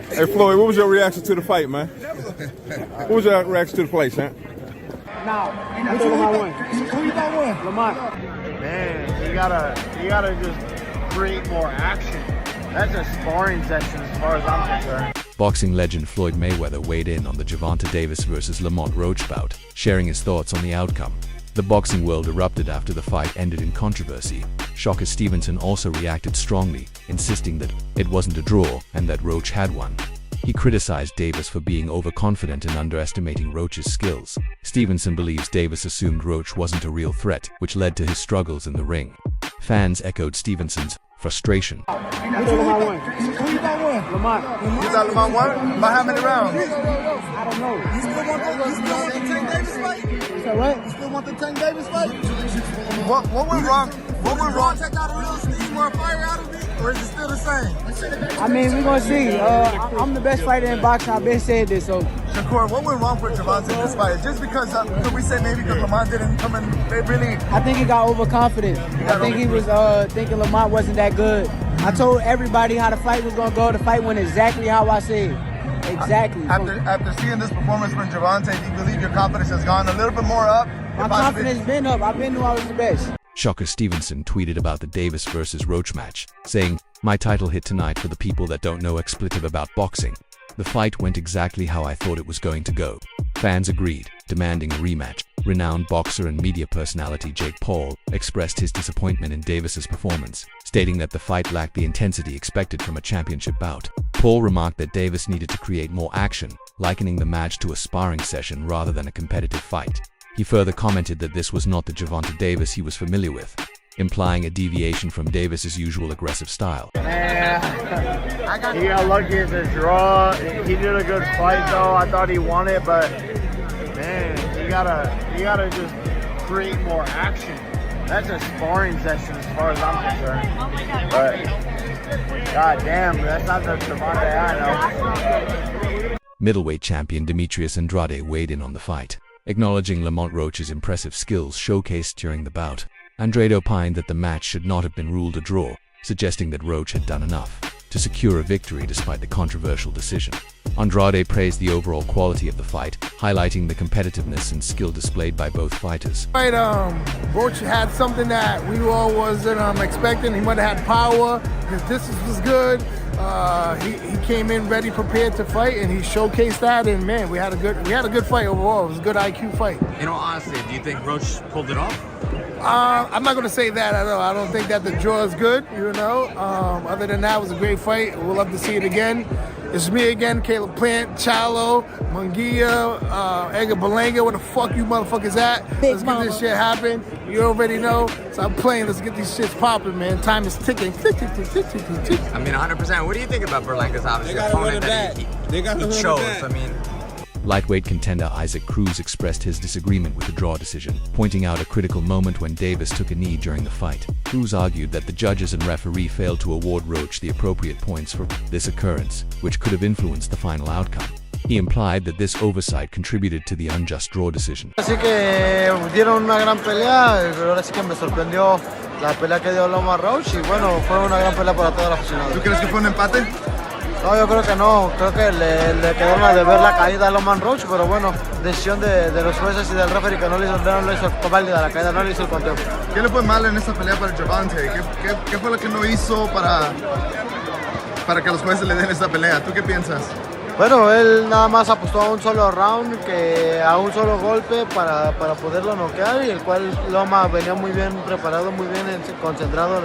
Hey Floyd, what was your reaction to the fight, man? What was your reaction to the fight, man? Nah, Lamont won. Who you got win? Lamont. Man, you gotta just create more action. That's a sparring session as far as I'm concerned. Boxing legend Floyd Mayweather weighed in on the Gervonta Davis versus Lamont Roach bout, sharing his thoughts on the outcome. The boxing world erupted after the fight ended in controversy. Shocker Stevenson also reacted strongly, insisting that it wasn't a draw and that Roach had won. He criticized Davis for being overconfident and underestimating Roach's skills. Stevenson believes Davis assumed Roach wasn't a real threat, which led to his struggles in the ring. Fans echoed Stevenson's frustration. Who Lamont won? Who you got win? Lamont. You thought Lamont won? By how many rounds? I don't know. You still want the Tank Davis fight? You said what? You still want the Tank Davis fight? What went wrong? What went wrong? Take out a real steam or fire out of me? Or is it still the same? I mean, we're gonna see. I'm the best fighter in boxing. I've been saying this, so. Shakur, what went wrong for Gervonta in this fight? Just because, could we say maybe because Lamont didn't come in, they really... I think he got overconfident. I think he was thinking Lamont wasn't that good. I told everybody how the fight was gonna go. The fight went exactly how I said. Exactly. After seeing this performance from Gervonta, do you believe your confidence has gone a little bit more up? My confidence been up. I've been knew I was the best. Shocker Stevenson tweeted about the Davis versus Roach match, saying, "My title hit tonight for the people that don't know expletive about boxing. The fight went exactly how I thought it was going to go." Fans agreed, demanding a rematch. Renowned boxer and media personality Jake Paul expressed his disappointment in Davis's performance, stating that the fight lacked the intensity expected from a championship bout. Paul remarked that Davis needed to create more action, likening the match to a sparring session rather than a competitive fight. He further commented that this was not the Gervonta Davis he was familiar with, implying a deviation from Davis's usual aggressive style. Man, he got lucky as a draw. He did a good fight though. I thought he won it, but man, you gotta just create more action. That's a sparring session as far as I'm concerned. Oh my God. But god damn, that's not the Gervonta I know. Middleweight champion Demetrius Andrade weighed in on the fight, acknowledging Lamont Roach's impressive skills showcased during the bout. Andrade opined that the match should not have been ruled a draw, suggesting that Roach had done enough to secure a victory despite the controversial decision. Andrade praised the overall quality of the fight, highlighting the competitiveness and skill displayed by both fighters. Roach had something that we all wasn't expecting. He might have had power. His distance was good. He came in ready, prepared to fight, and he showcased that. And man, we had a good fight overall. It was a good IQ fight. You know, honestly, do you think Roach pulled it off? I'm not going to say that at all. I don't think that the draw is good, you know. Other than that, it was a great fight. We'll love to see it again. It's me again, Caleb Plant, Chalo, Munguia, Edgar Berlanga. Where the fuck you motherfuckers at? Let's get this shit happen. You already know. So I'm playing. Let's get these shits popping, man. Time is ticking. Tick, tick, tick, tick, tick, tick, tick. I mean, 100%. What do you think about Berlanga's obviously opponent that he chose? I mean, lightweight contender Isaac Cruz expressed his disagreement with the draw decision, pointing out a critical moment when Davis took a knee during the fight. Cruz argued that the judges and referee failed to award Roach the appropriate points for this occurrence, which could have influenced the final outcome. He implied that this oversight contributed to the unjust draw decision. Así que dieron una gran pelea, pero ahora sí que me sorprendió la pelea que dio Lamont Roach y bueno, fue una gran pelea para todos los aficionados. ¿Tú crees que fue un empate? No, yo creo que no, creo que le quedó una de ver la caída a Lamont Roach, pero bueno, decisión de los jueces y del referee que no le hizo válida la caída, no le hizo el conteo. ¿Qué le fue mal en esta pelea para Gervonta? ¿Qué fue lo que no hizo para que los jueces le den esta pelea? ¿Tú qué piensas? Bueno, él nada más apostó a un solo round, a un solo golpe para poderlo noquear, y el cual Loma venía muy bien preparado, muy bien concentrado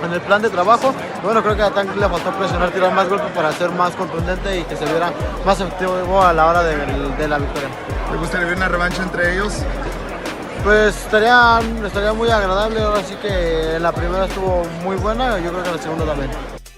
en el plan de trabajo. Bueno, creo que a Tank le faltó presionar, tirar más golpes para ser más contundente y que se viera más efectivo a la hora de la victoria. ¿Te gustaría ver una revancha entre ellos? Pues estaría muy agradable. Ahora sí que la primera estuvo muy buena, yo creo que la segunda también.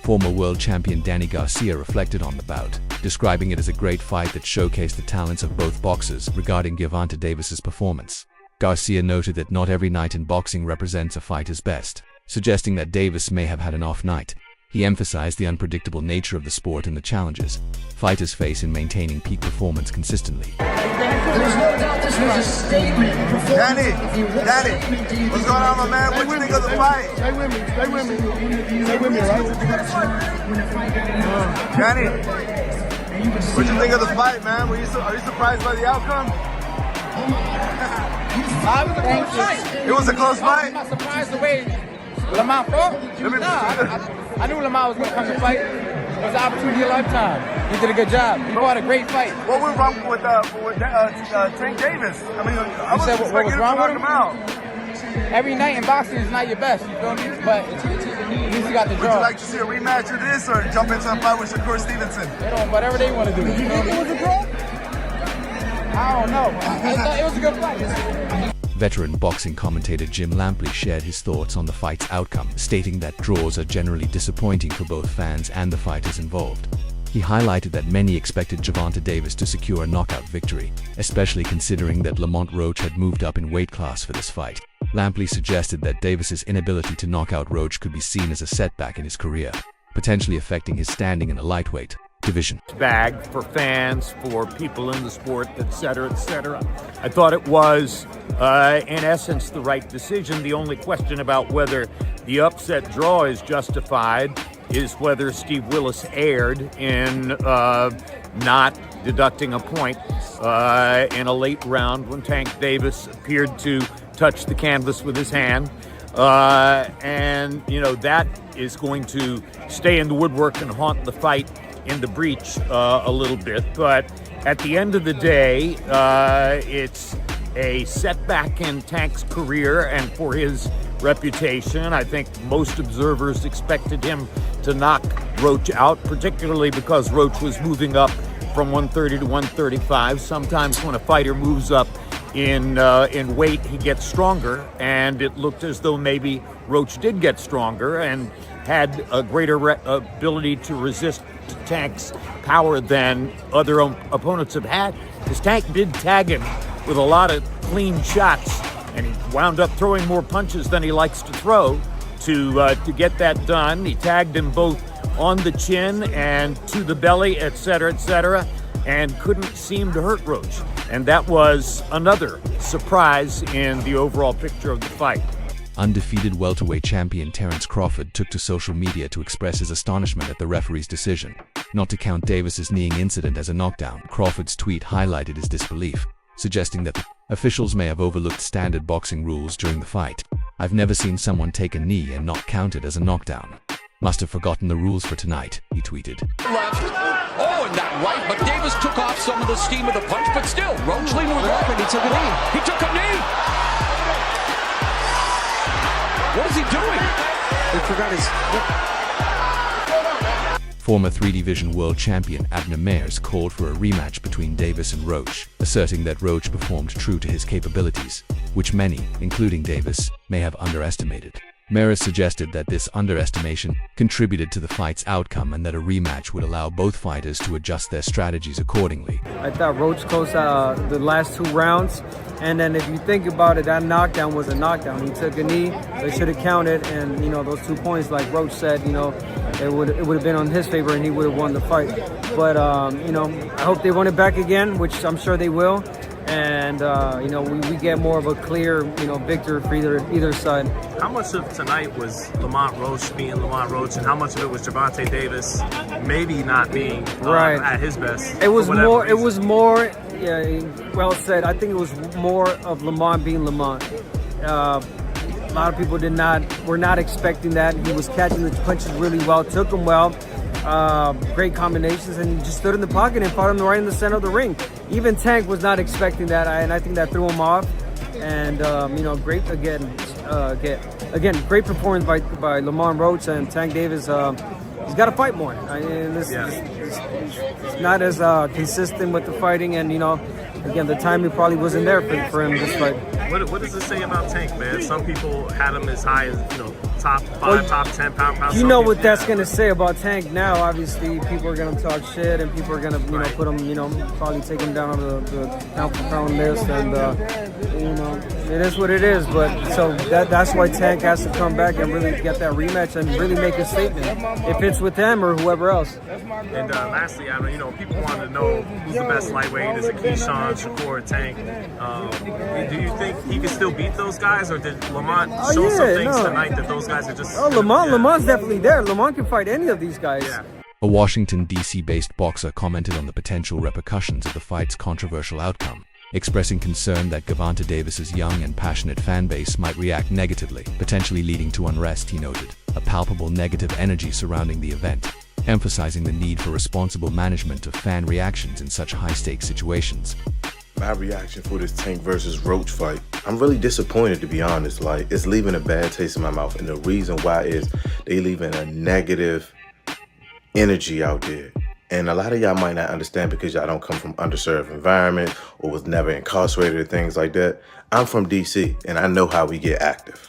Former world champion Danny Garcia reflected on the bout, describing it as a great fight that showcased the talents of both boxers. Regarding Gervonta Davis's performance, Garcia noted that not every night in boxing represents a fighter's best, suggesting that Davis may have had an off night. He emphasized the unpredictable nature of the sport and the challenges fighters face in maintaining peak performance consistently. There's no doubt this was a statement. Danny, what's going on, my man? What do you think of the fight? Stay with me. Stay with me, right? Danny, what do you think of the fight, man? Are you surprised by the outcome? It was a close fight. I'm not surprised the way Lamont fought. I knew Lamont was going to come to fight. It was an opportunity of a lifetime. He did a good job. He fought a great fight. What went wrong with Tank Davis? I mean, I was what was wrong with him? Out. Every night in boxing is not your best, you feel me? But at least you got the draw. Would you like to see a rematch of this or jump into a fight with Shakur Stevenson? They don't, whatever they want to do. You think it was a draw? I don't know. It was a good fight. Veteran boxing commentator Jim Lampley shared his thoughts on the fight's outcome, stating that draws are generally disappointing for both fans and the fighters involved. He highlighted that many expected Gervonta Davis to secure a knockout victory, especially considering that Lamont Roach had moved up in weight class for this fight. Lampley suggested that Davis's inability to knock out Roach could be seen as a setback in his career, potentially affecting his standing in a lightweight division. Bag for fans, for people in the sport, etc., etc. I thought it was, in essence, the right decision. The only question about whether the upset draw is justified is whether Steve Willis erred in not deducting a point in a late round when Tank Davis appeared to touch the canvas with his hand. And, you know, that is going to stay in the woodwork and haunt the fight in the breach a little bit. But at the end of the day, it's a setback in Tank's career and for his reputation. I think most observers expected him to knock Roach out, particularly because Roach was moving up from 130 to 135. Sometimes when a fighter moves up in weight, he gets stronger, and it looked as though maybe Roach did get stronger and had a greater ability to resist Tank's power than other opponents have had. Because Tank did tag him with a lot of clean shots, and he wound up throwing more punches than he likes to throw to get that done. He tagged him both on the chin and to the belly, etc., and couldn't seem to hurt Roach. And that was another surprise in the overall picture of the fight. Undefeated welterweight champion Terence Crawford took to social media to express his astonishment at the referee's decision. Not to count Davis's kneeing incident as a knockdown, Crawford's tweet highlighted his disbelief, suggesting that the officials may have overlooked standard boxing rules during the fight. "I've never seen someone take a knee and not count it as a knockdown. Must have forgotten the rules for tonight," he tweeted. Left. Oh, and that right, but Davis took off some of the steam of the punch, but still, Roach leaned with right. He took a knee. He took a knee. What is he doing? He forgot his... Former 3-division world champion Abner Mares called for a rematch between Davis and Roach, asserting that Roach performed true to his capabilities, which many, including Davis, may have underestimated. Maris suggested that this underestimation contributed to the fight's outcome and that a rematch would allow both fighters to adjust their strategies accordingly. I thought Roach closed the last 2 rounds, and then if you think about it, that knockdown was a knockdown. He took a knee, they should have counted, and you know those 2 points, like Roach said, you know, it would have been on his favor and he would have won the fight. But you know, I hope they run it back again, which I'm sure they will. And you know, we get more of a clear, you know, victor for either side. How much of tonight was Lamont Roach being Lamont Roach, and how much of it was Gervonta Davis maybe not being at his best? It was more. Reason? It was more. Yeah, well said. I think it was more of Lamont being Lamont. A lot of people were not expecting that. He was catching the punches really well, took them well. Great combinations, and just stood in the pocket and fought him right in the center of the ring. Even Tank was not expecting that, and I think that threw him off. And you know, great great performance by Lamont Roach, and Tank Davis. He's got to fight more. It's not as consistent with the fighting, and you know, again, the timing probably wasn't there for him this fight. What does it say about Tank, man? Some people had him as high as, you know, top 5, top 10 pound. You know what that's going to say about Tank now. Obviously, people are going to talk shit, and people are going to, you know, put him, you know, probably take him down on the pound for pound list, and you know. It is what it is, but so that's why Tank has to come back and really get that rematch and really make a statement, if it's with them or whoever else. And lastly, Adam, people want to know who's the best lightweight. Is it Keyshawn, Shakur, Tank? Do you think he can still beat those guys, or did Lamont show some things tonight that those guys are just... Lamont's definitely there. Lamont can fight any of these guys. Yeah. A Washington, D.C.-based boxer commented on the potential repercussions of the fight's controversial outcome, expressing concern that Gervonta Davis's young and passionate fan base might react negatively, potentially leading to unrest. He noted a palpable negative energy surrounding the event, emphasizing the need for responsible management of fan reactions in such high-stakes situations. My reaction for this Tank versus Roach fight, I'm really disappointed, to be honest. Like, it's leaving a bad taste in my mouth, and the reason why is they leaving a negative energy out there. And a lot of y'all might not understand because y'all don't come from underserved environment or was never incarcerated or things like that. I'm from DC and I know how we get active.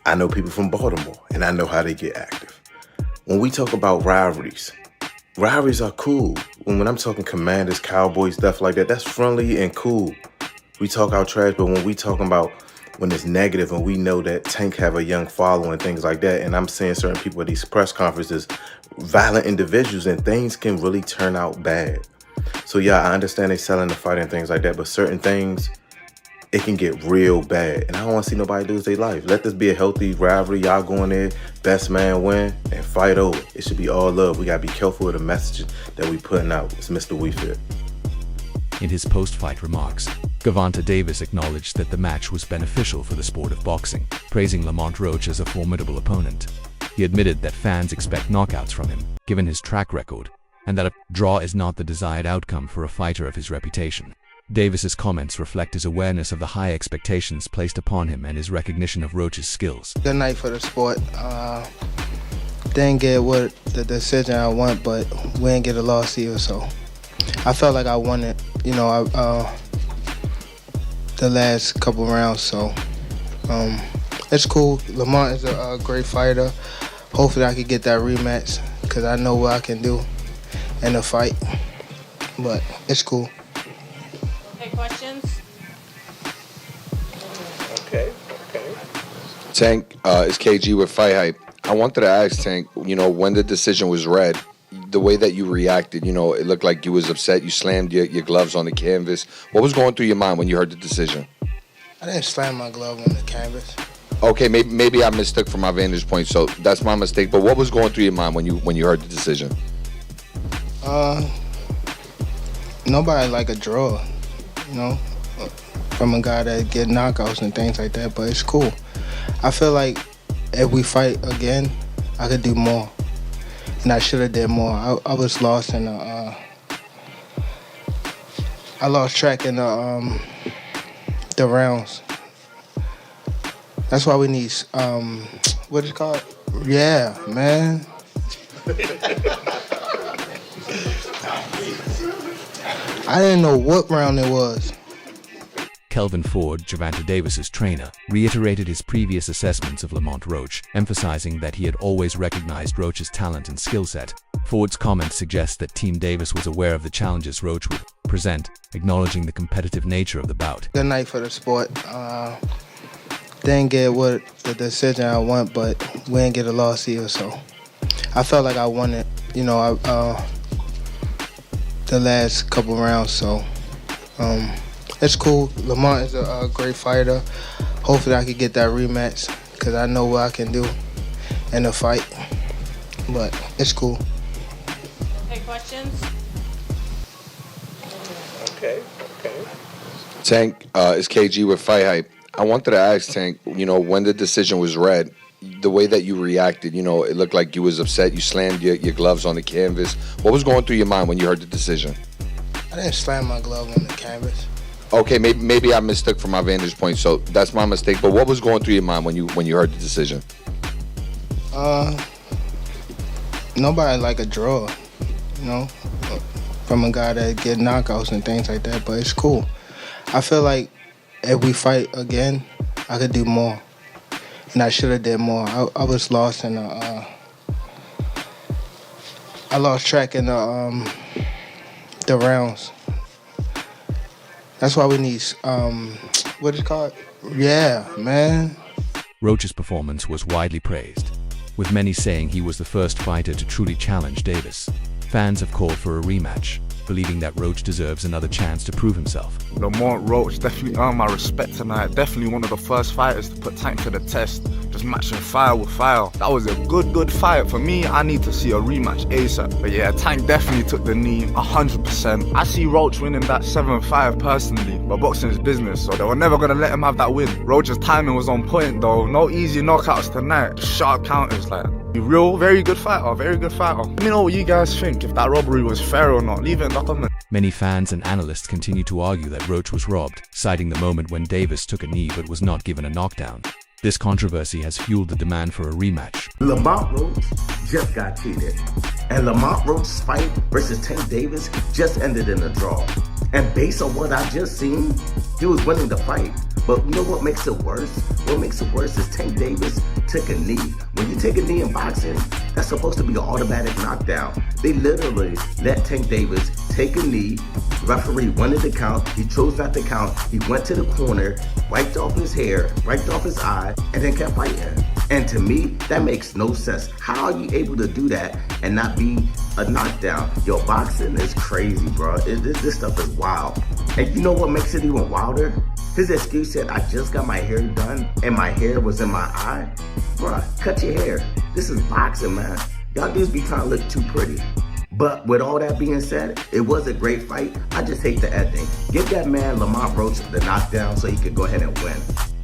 I know people from Baltimore and I know how they get active. When we talk about rivalries are cool. When I'm talking Commanders, Cowboys, stuff like that, that's friendly and cool. We talk our trash, but when we talking about when it's negative and we know that Tank have a young following, things like that, and I'm seeing certain people at these press conferences, violent individuals, and things can really turn out bad. So yeah, I understand they selling the fight and things like that, but certain things, it can get real bad. And I don't want to see nobody lose their life. Let this be a healthy rivalry. Y'all go in there, best man win, and fight over. It should be all love. We got to be careful with the messages that we putting out. It's Mr. We Fit. In his post-fight remarks, Gervonta Davis acknowledged that the match was beneficial for the sport of boxing, praising Lamont Roach as a formidable opponent. He admitted that fans expect knockouts from him, given his track record, and that a draw is not the desired outcome for a fighter of his reputation. Davis's comments reflect his awareness of the high expectations placed upon him and his recognition of Roach's skills. Good night for the sport. Didn't get what the decision I want, but we didn't get a loss either, so I felt like I won it, the last couple rounds, so it's cool. Lamont is a great fighter. Hopefully I can get that rematch because I know what I can do in a fight, but it's cool. Okay, questions? Okay. Tank, it's KG with Fight Hype. I wanted to ask Tank, when the decision was read, the way that you reacted, it looked like you was upset. You slammed your gloves on the canvas. What was going through your mind when you heard the decision? I didn't slam my glove on the canvas. Okay, maybe I mistook from my vantage point, so that's my mistake. But what was going through your mind when you heard the decision? Nobody like a draw, from a guy that get knockouts and things like that. But it's cool. I feel like if we fight again, I could do more, and I should have did more. I was lost in I lost track in the rounds. That's why we need what is it called? Yeah, man. I didn't know what round it was. Kelvin Ford, Gervonta Davis's trainer, reiterated his previous assessments of Lamont Roach, emphasizing that he had always recognized Roach's talent and skill set. Ford's comments suggest that Team Davis was aware of the challenges Roach would present, acknowledging the competitive nature of the bout. Good night for the sport. Didn't get what the decision I want, but we didn't get a loss either, so I felt like I won it, the last couple rounds, so it's cool. Lamont is a great fighter. Hopefully I can get that rematch because I know what I can do in a fight, but it's cool. Okay, questions? Okay. Tank, it's KG with Fight Hype. I wanted to ask Tank, when the decision was read, the way that you reacted, it looked like you was upset. You slammed your gloves on the canvas. What was going through your mind when you heard the decision? I didn't slam my glove on the canvas. Okay, maybe I mistook from my vantage point, so that's my mistake. But what was going through your mind when you heard the decision? Nobody like a draw, from a guy that get knockouts and things like that. But it's cool. I feel like if we fight again, I could do more, and I should have did more. I was lost in I lost track in the rounds. That's why we need what it's called? Yeah, man. Roach's performance was widely praised, with many saying he was the first fighter to truly challenge Davis. Fans have called for a rematch, believing that Roach deserves another chance to prove himself. Lamont Roach definitely earned my respect tonight. Definitely one of the first fighters to put Tank to the test. Just matching fire with fire. That was a good fight. For me, I need to see a rematch ASAP. But yeah, Tank definitely took the knee, 100%. I see Roach winning that 7-5 personally, but boxing is business, so they were never going to let him have that win. Roach's timing was on point though. No easy knockouts tonight. Sharp counters, like. Real, very good fighter, very good fighter. Let me know what you guys think, if that robbery was fair or not. Leave it in the comments. Many fans and analysts continue to argue that Roach was robbed, citing the moment when Davis took a knee but was not given a knockdown. This controversy has fueled the demand for a rematch. Lamont Roach just got cheated. And Lamont Roach's fight versus Tank Davis just ended in a draw. And based on what I just seen, he was winning the fight. But you know what makes it worse? What makes it worse is Tank Davis took a knee. When you take a knee in boxing, that's supposed to be an automatic knockdown. They literally let Tank Davis take a knee. Referee wanted to count. He chose not to count. He went to the corner, wiped off his hair, wiped off his eye, and then kept fighting. And to me, that makes no sense. How are you able to do that and not be a knockdown? Yo, boxing is crazy, bro. This stuff is wild. And you know what makes it even wilder? His excuse said, I just got my hair done and my hair was in my eye. Bruh, cut your hair. This is boxing, man. Y'all dudes be trying to look too pretty. But with all that being said, it was a great fight. I just hate the ending. Give that man Lamont Roach the knockdown so he could go ahead and win.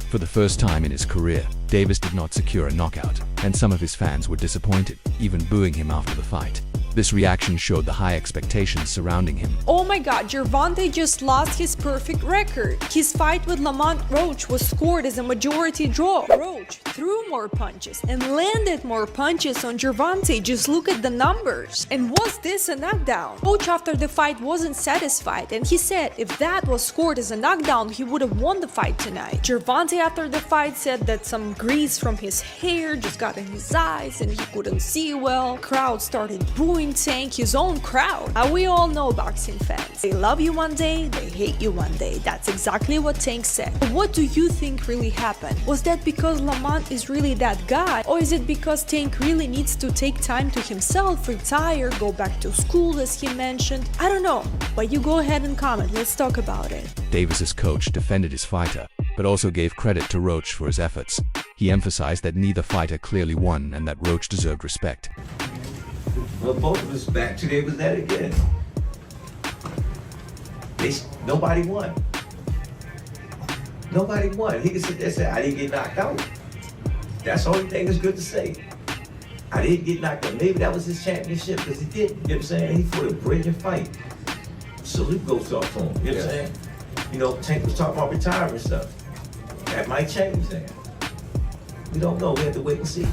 For the first time in his career, Davis did not secure a knockout, and some of his fans were disappointed, even booing him after the fight. This reaction showed the high expectations surrounding him. Oh my god, Gervonta just lost his perfect record. His fight with Lamont Roach was scored as a majority draw. Roach threw more punches and landed more punches on Gervonta. Just look at the numbers. And was this a knockdown? Roach after the fight wasn't satisfied, and he said if that was scored as a knockdown, he would have won the fight tonight. Gervonta after the fight said that some grease from his hair just got in his eyes and he couldn't see well. Crowd started booing Tank, his own crowd. We all know boxing fans. They love you one day, they hate you one day. That's exactly what Tank said. But what do you think really happened? Was that because Lamont is really that guy? Or is it because Tank really needs to take time to himself, retire, go back to school as he mentioned? I don't know, but you go ahead and comment. Let's talk about it. Davis's coach defended his fighter, but also gave credit to Roach for his efforts. He emphasized that neither fighter clearly won and that Roach deserved respect. Well, both of us back today was that again. Nobody won. Nobody won. He can sit there and say, I didn't get knocked out. That's the only thing that's good to say. I didn't get knocked out. Maybe that was his championship because he didn't. You know what I'm saying? He fought a brilliant fight. Salute goes off to him. You know what I'm saying? You know, Tank was talking about retirement stuff. That might change then. We don't know. We have to wait and see.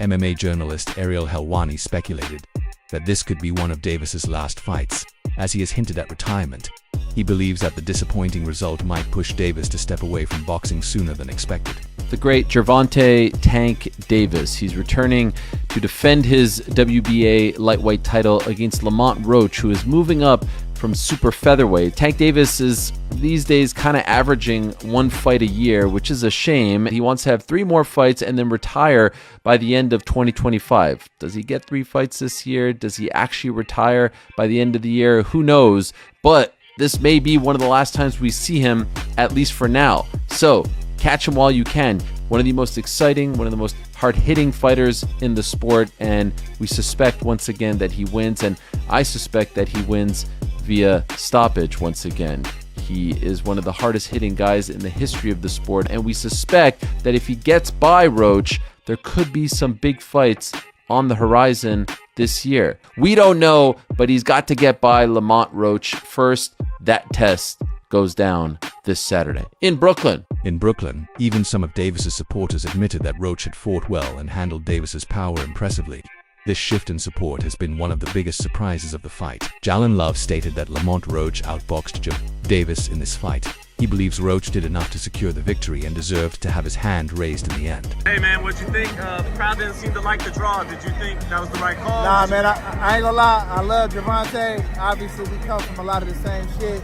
MMA journalist Ariel Helwani speculated that this could be one of Davis's last fights, as he has hinted at retirement. He believes that the disappointing result might push Davis to step away from boxing sooner than expected. The great Gervonta "Tank" Davis. He's returning to defend his WBA lightweight title against Lamont Roach, who is moving up from super featherweight. Tank Davis is these days kind of averaging one fight a year, which is a shame. He wants to have 3 more fights and then retire by the end of 2025. Does he get 3 fights this year? Does he actually retire by the end of the year? Who knows? But this may be one of the last times we see him, at least for now. So catch him while you can. One of the most exciting, one of the most hard-hitting fighters in the sport, and we suspect once again that he wins, and I suspect that he wins via stoppage once again. He is one of the hardest hitting guys in the history of the sport, and we suspect that if he gets by Roach, there could be some big fights on the horizon this year. We don't know, but he's got to get by Lamont Roach first. That test goes down this Saturday in Brooklyn. In Brooklyn, even some of Davis's supporters admitted that Roach had fought well and handled Davis's power impressively. This shift in support has been one of the biggest surprises of the fight. Jalen Love stated that Lamont Roach outboxed Davis in this fight. He believes Roach did enough to secure the victory and deserved to have his hand raised in the end. Hey man, what'd you think? The crowd didn't seem to like the draw. Did you think that was the right call? Nah, man, I ain't gonna lie. I love Gervonta. Obviously, we come from a lot of the same shit.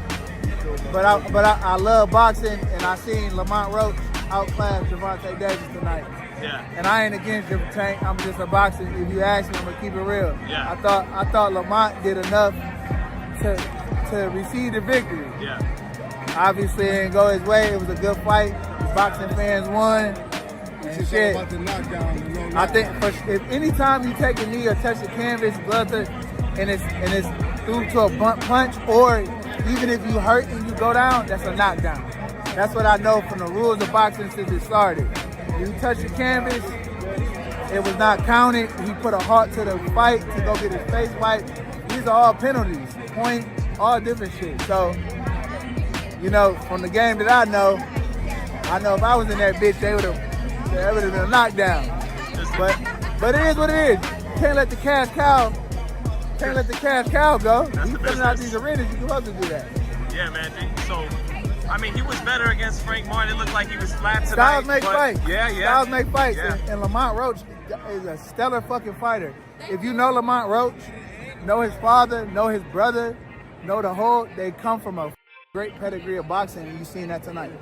But I love boxing, and I seen Lamont Roach outclass Gervonta Davis tonight. Yeah. And I ain't against Tank. I'm just a boxing. If you ask me, I'm gonna keep it real. Yeah. I thought Lamont did enough to receive the victory. Yeah. Obviously, it didn't go his way. It was a good fight. Boxing fans won. And shit. About the knockdown, I think if anytime you take a knee or touch the canvas, and it's through to a blunt punch, or even if you hurt and you go down, that's a knockdown. That's what I know from the rules of boxing since it started. You touch the canvas, it was not counted. He put a halt to the fight to go get his face wiped. These are all penalties, point, all different shit. So, from the game that I know if I was in that bitch, that would have been a knockdown. But it is what it is. Can't let the cash cow go. You coming out these arenas, you're supposed to do that. Yeah, man. So, I mean, he was better against Frank Martin. It looked like he was flat tonight. Styles make fights. Yeah. Styles make fights. Yeah. And Lamont Roach is a stellar fucking fighter. If you know Lamont Roach, know his father, know his brother, know they come from a great pedigree of boxing, and you've seen that tonight.